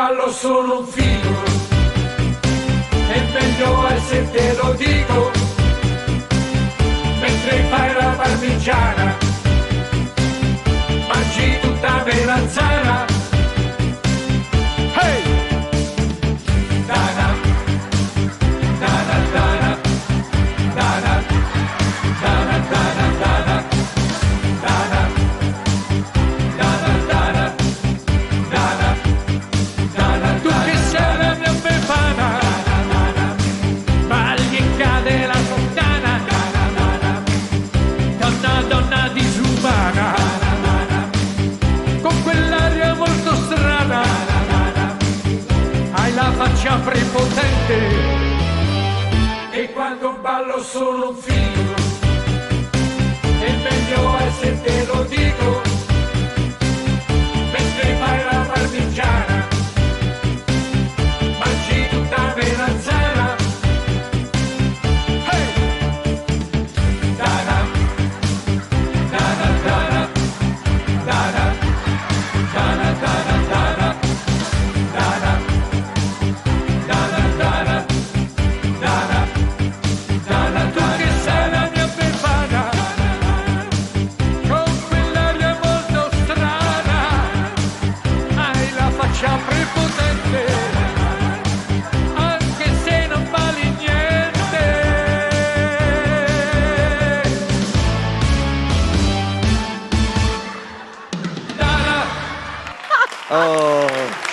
ballo sono un figo, è meglio se te lo dico, mentre fai la parmigiana, mangi tutta melanzana. Hey! Dana, dana, dana, dana, dana, dana, dana, dana, dana, dana, dana, dana. Tu che sei la mia befana, balli e cade la fontana, donna, donna disumana, con quell'aria molto strana, hai la faccia prepotente, e quando ballo sono un figo, è meglio se te lo dico, mentre fai la parmigiana, mangi tutta melanzana. Hey! Dana, dana, dana, dana, dana, dana, dana, dana, dana, dana, dana, dana. Tu che sei la mia befana, con quell'aria molto strana, hai la faccia prepotente, anche se non vali niente. Dana. Oh.